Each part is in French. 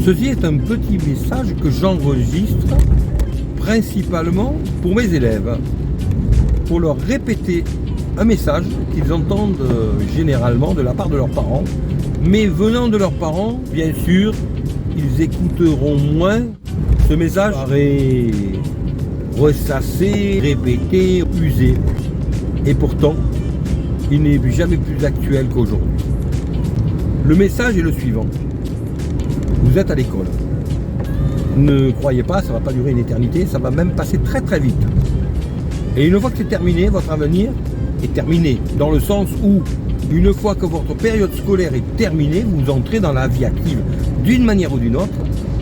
Ceci est un petit message que j'enregistre principalement pour mes élèves, pour leur répéter un message qu'ils entendent généralement de la part de leurs parents, mais venant de leurs parents, bien sûr, ils écouteront moins ce message ressassé, répété, usé. Et pourtant, il n'est jamais plus actuel qu'aujourd'hui. Le message est le suivant. Vous êtes à l'école. Ne croyez pas, ça ne va pas durer une éternité, ça va même passer très très vite. Et une fois que c'est terminé, votre avenir est terminé. Dans le sens où, une fois que votre période scolaire est terminée, vous entrez dans la vie active d'une manière ou d'une autre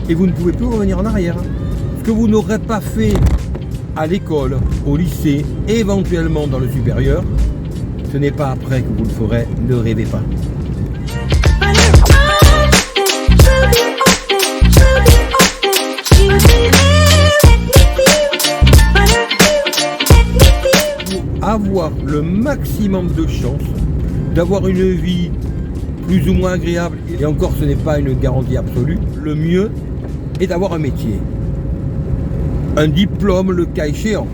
et vous ne pouvez plus revenir en arrière. Ce que vous n'aurez pas fait à l'école, au lycée, éventuellement dans le supérieur, ce n'est pas après que vous le ferez, ne rêvez pas. Pour avoir le maximum de chance d'avoir une vie plus ou moins agréable, et encore ce n'est pas une garantie absolue, le mieux est d'avoir un métier. Un diplôme le cas échéant.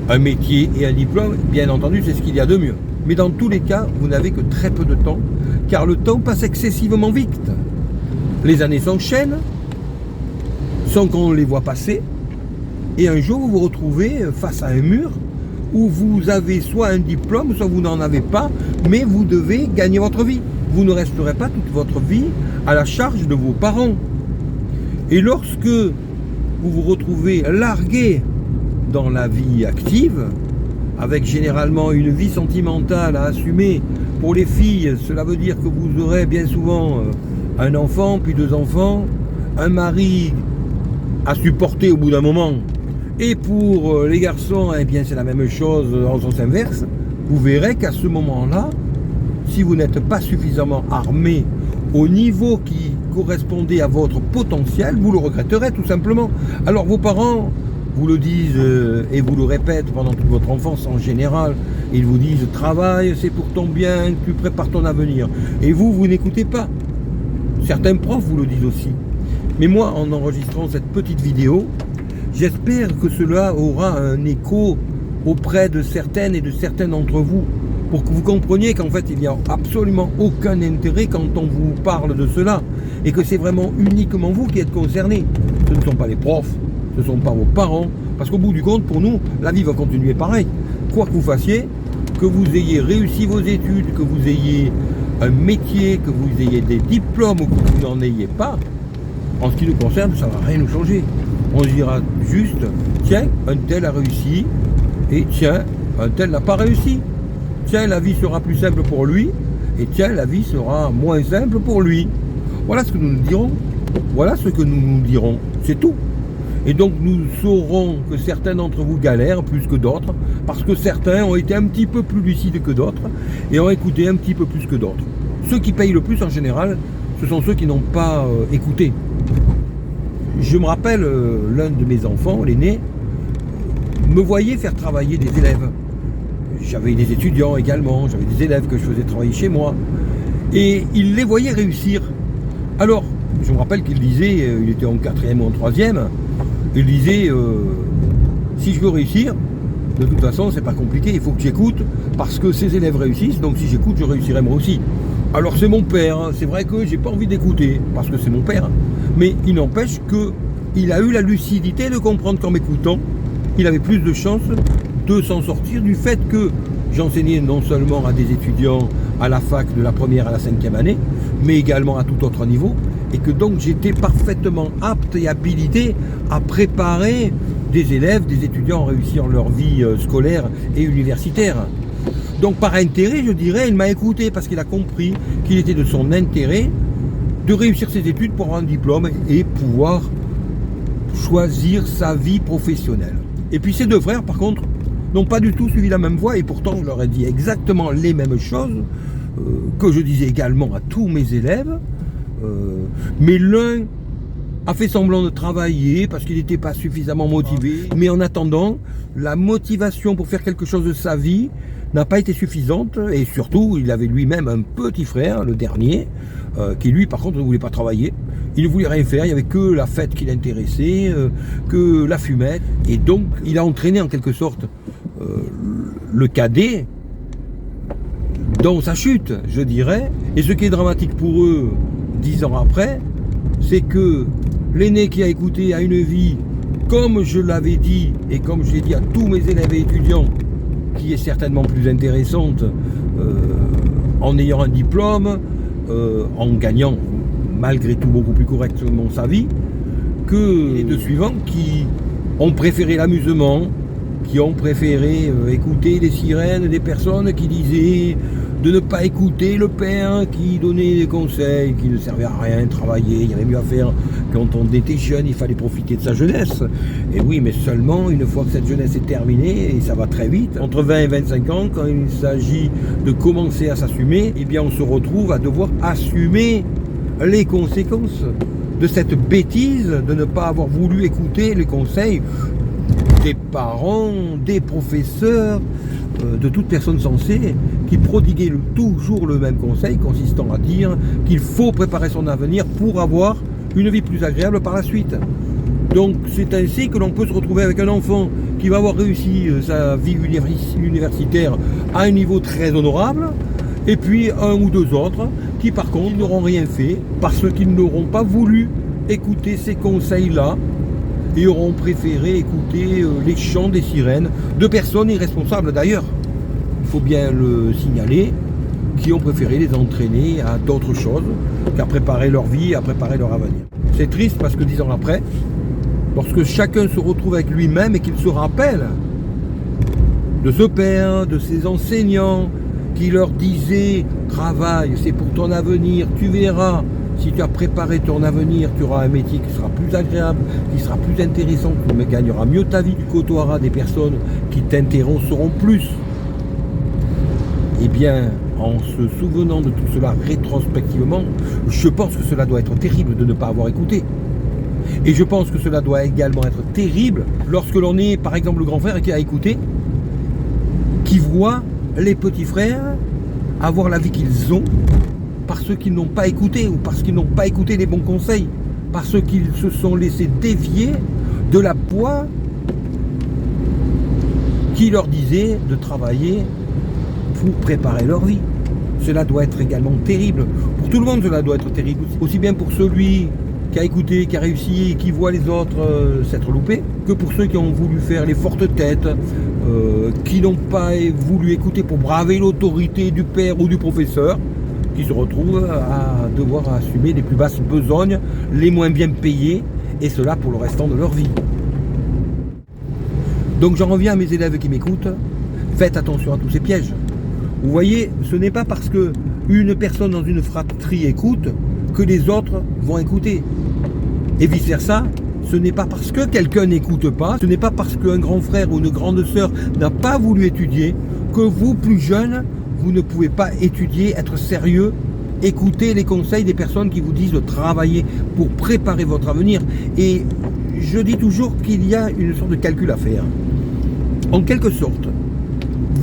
Un métier et un diplôme, bien entendu, c'est ce qu'il y a de mieux. Mais dans tous les cas, vous n'avez que très peu de temps, car le temps passe excessivement vite. Les années s'enchaînent, sans qu'on les voit passer, et un jour vous vous retrouvez face à un mur où vous avez soit un diplôme, soit vous n'en avez pas, mais vous devez gagner votre vie. Vous ne resterez pas toute votre vie à la charge de vos parents. Et lorsque vous vous retrouvez largué dans la vie active, avec généralement une vie sentimentale à assumer. Pour les filles, cela veut dire que vous aurez bien souvent un enfant, puis 2 enfants, un mari à supporter au bout d'un moment. Et pour les garçons, eh bien c'est la même chose en sens inverse. Vous verrez qu'à ce moment-là, si vous n'êtes pas suffisamment armé au niveau qui correspondait à votre potentiel, vous le regretterez tout simplement. Alors vos parents vous le disent et vous le répètent pendant toute votre enfance en général. Ils vous disent « Travaille, c'est pour ton bien, tu prépares ton avenir ». Et vous n'écoutez pas. Certains profs vous le disent aussi. Mais moi, en enregistrant cette petite vidéo, j'espère que cela aura un écho auprès de certaines et de certains d'entre vous, pour que vous compreniez qu'en fait, il n'y a absolument aucun intérêt quand on vous parle de cela, et que c'est vraiment uniquement vous qui êtes concernés. Ce ne sont pas les profs, ce ne sont pas vos parents, parce qu'au bout du compte, pour nous, la vie va continuer pareil. Quoi que vous fassiez, que vous ayez réussi vos études, que vous ayez un métier, que vous ayez des diplômes ou que vous n'en ayez pas, en ce qui nous concerne, ça ne va rien nous changer. On se dira juste, tiens, un tel a réussi, et tiens, un tel n'a pas réussi. Tiens, la vie sera plus simple pour lui, et tiens, la vie sera moins simple pour lui. Voilà ce que nous nous dirons. Voilà ce que nous nous dirons. C'est tout. Et donc nous saurons que certains d'entre vous galèrent plus que d'autres, parce que certains ont été un petit peu plus lucides que d'autres, et ont écouté un petit peu plus que d'autres. Ceux qui payent le plus en général, ce sont ceux qui n'ont pas écouté. Je me rappelle, l'un de mes enfants, l'aîné, me voyait faire travailler des élèves. J'avais des étudiants également, j'avais des élèves que je faisais travailler chez moi. Et il les voyait réussir. Alors, je me rappelle qu'il disait, il était en 4e ou en 3e, il disait, si je veux réussir, de toute façon, c'est pas compliqué, il faut que j'écoute, parce que ces élèves réussissent, donc si j'écoute, je réussirai moi aussi. Alors c'est mon père, hein. C'est vrai que j'ai pas envie d'écouter, parce que c'est mon père, mais il n'empêche qu'il a eu la lucidité de comprendre qu'en m'écoutant, il avait plus de chances de s'en sortir du fait que j'enseignais non seulement à des étudiants à la fac de la 1re à la 5e année, mais également à tout autre niveau, et que donc j'étais parfaitement apte et habilité à préparer des élèves, des étudiants à réussir leur vie scolaire et universitaire. Donc par intérêt, je dirais, il m'a écouté parce qu'il a compris qu'il était de son intérêt de réussir ses études pour avoir un diplôme et pouvoir choisir sa vie professionnelle. Et puis ces 2 frères, par contre, n'ont pas du tout suivi la même voie, et pourtant je leur ai dit exactement les mêmes choses que je disais également à tous mes élèves, mais l'un a fait semblant de travailler parce qu'il n'était pas suffisamment motivé, mais en attendant, la motivation pour faire quelque chose de sa vie n'a pas été suffisante, et surtout il avait lui-même un petit frère, le dernier, qui lui par contre ne voulait pas travailler. Il ne voulait rien faire, il n'y avait que la fête qui l'intéressait, que la fumette. Et donc, il a entraîné en quelque sorte le cadet dans sa chute, je dirais. Et ce qui est dramatique pour eux, 10 ans après, c'est que l'aîné qui a écouté a une vie, comme je l'avais dit, et comme je l'ai dit à tous mes élèves et étudiants, qui est certainement plus intéressante en ayant un diplôme, en gagnant malgré tout beaucoup plus correctement sa vie, que les deux suivants qui ont préféré l'amusement, qui ont préféré écouter les sirènes des personnes qui disaient de ne pas écouter le père qui donnait des conseils qui ne servaient à rien, travailler, il y avait mieux à faire quand on était jeune, il fallait profiter de sa jeunesse. Et oui, mais seulement une fois que cette jeunesse est terminée, et ça va très vite, entre 20 et 25 ans, quand il s'agit de commencer à s'assumer, eh bien on se retrouve à devoir assumer les conséquences de cette bêtise de ne pas avoir voulu écouter les conseils des parents, des professeurs, de toute personne sensée qui prodiguait toujours le même conseil consistant à dire qu'il faut préparer son avenir pour avoir une vie plus agréable par la suite. Donc c'est ainsi que l'on peut se retrouver avec un enfant qui va avoir réussi sa vie universitaire à un niveau très honorable, et puis un ou deux autres qui par contre n'auront rien fait parce qu'ils n'auront pas voulu écouter ces conseils-là et auront préféré écouter les chants des sirènes de personnes irresponsables d'ailleurs, il faut bien le signaler, qui ont préféré les entraîner à d'autres choses qu'à préparer leur vie, à préparer leur avenir. C'est triste parce que 10 ans après, lorsque chacun se retrouve avec lui-même et qu'il se rappelle de ce père, de ses enseignants qui leur disaient « Travaille, c'est pour ton avenir, tu verras ». Si tu as préparé ton avenir, tu auras un métier qui sera plus agréable, qui sera plus intéressant, tu gagneras mieux ta vie, tu côtoieras des personnes qui t'intéresseront plus. Eh bien, en se souvenant de tout cela rétrospectivement, je pense que cela doit être terrible de ne pas avoir écouté. Et je pense que cela doit également être terrible lorsque l'on est, par exemple, le grand frère qui a écouté, qui voit les petits frères avoir la vie qu'ils ont, parce qu'ils n'ont pas écouté ou parce qu'ils n'ont pas écouté les bons conseils, parce qu'ils se sont laissés dévier de la voie qui leur disait de travailler pour préparer leur vie. Cela doit être également terrible. Pour tout le monde, cela doit être terrible. Aussi bien pour celui qui a écouté, qui a réussi et qui voit les autres s'être loupés, que pour ceux qui ont voulu faire les fortes têtes, qui n'ont pas voulu écouter pour braver l'autorité du père ou du professeur, qui se retrouvent à devoir assumer les plus basses besognes, les moins bien payées, et cela pour le restant de leur vie. Donc j'en reviens à mes élèves qui m'écoutent, faites attention à tous ces pièges. Vous voyez, ce n'est pas parce que une personne dans une fratrie écoute que les autres vont écouter. Et vice versa, ce n'est pas parce que quelqu'un n'écoute pas, ce n'est pas parce qu'un grand frère ou une grande sœur n'a pas voulu étudier que vous, plus jeunes, vous ne pouvez pas étudier, être sérieux, écouter les conseils des personnes qui vous disent de travailler pour préparer votre avenir. Et je dis toujours qu'il y a une sorte de calcul à faire. En quelque sorte,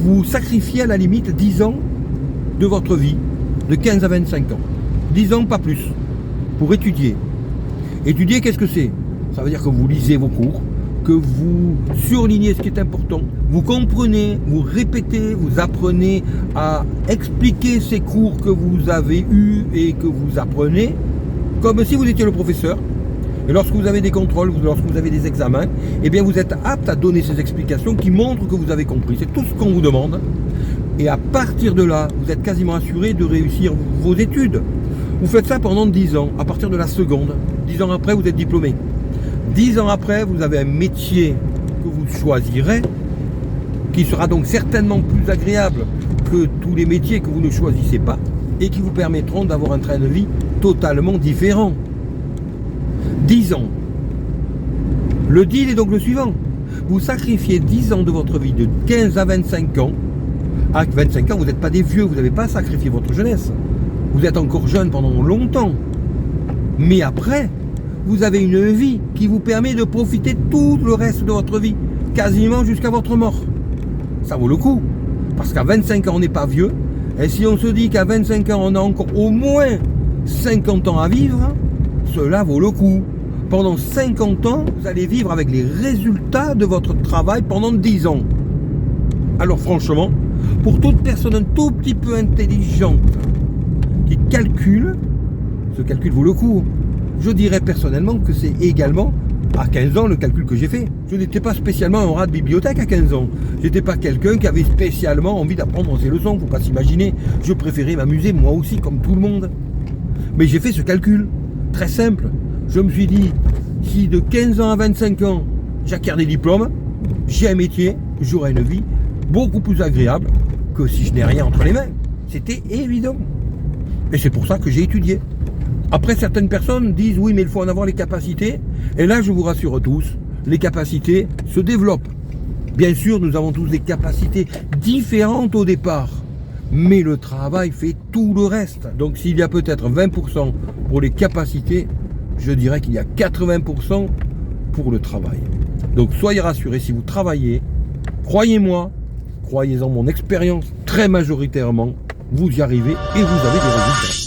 vous sacrifiez à la limite 10 ans de votre vie, de 15 à 25 ans. 10 ans, pas plus, pour étudier. Étudier, qu'est-ce que c'est? Ça veut dire que vous lisez vos cours, que vous surlignez ce qui est important, vous comprenez, vous répétez, vous apprenez à expliquer ces cours que vous avez eus et que vous apprenez, comme si vous étiez le professeur. Et lorsque vous avez des contrôles, lorsque vous avez des examens, eh bien vous êtes apte à donner ces explications qui montrent que vous avez compris. C'est tout ce qu'on vous demande. Et à partir de là, vous êtes quasiment assuré de réussir vos études. Vous faites ça pendant 10 ans, à partir de la seconde. 10 ans après, vous êtes diplômé. 10 ans après, vous avez un métier que vous choisirez, qui sera donc certainement plus agréable que tous les métiers que vous ne choisissez pas, et qui vous permettront d'avoir un train de vie totalement différent. 10 ans. Le deal est donc le suivant. Vous sacrifiez 10 ans de votre vie, de 15 à 25 ans. À 25 ans, vous n'êtes pas des vieux, vous n'avez pas sacrifié votre jeunesse. Vous êtes encore jeune pendant longtemps. Mais après, vous avez une vie qui vous permet de profiter tout le reste de votre vie, quasiment jusqu'à votre mort. Ça vaut le coup, parce qu'à 25 ans, on n'est pas vieux. Et si on se dit qu'à 25 ans, on a encore au moins 50 ans à vivre, cela vaut le coup. Pendant 50 ans, vous allez vivre avec les résultats de votre travail pendant 10 ans. Alors franchement, pour toute personne un tout petit peu intelligente qui calcule, ce calcul vaut le coup. Je dirais personnellement que c'est également à 15 ans le calcul que j'ai fait. Je n'étais pas spécialement un rat de bibliothèque à 15 ans. J'étais pas quelqu'un qui avait spécialement envie d'apprendre ses leçons, faut pas s'imaginer. Je préférais m'amuser moi aussi comme tout le monde. Mais j'ai fait ce calcul, très simple. Je me suis dit, si de 15 ans à 25 ans, j'acquiers des diplômes, j'ai un métier, j'aurai une vie beaucoup plus agréable que si je n'ai rien entre les mains. C'était évident. Et c'est pour ça que j'ai étudié. Après, certaines personnes disent, oui, mais il faut en avoir les capacités. Et là, je vous rassure tous, les capacités se développent. Bien sûr, nous avons tous des capacités différentes au départ. Mais le travail fait tout le reste. Donc, s'il y a peut-être 20% pour les capacités, je dirais qu'il y a 80% pour le travail. Donc, soyez rassurés, si vous travaillez, croyez-moi, croyez en mon expérience, très majoritairement, vous y arrivez et vous avez des résultats.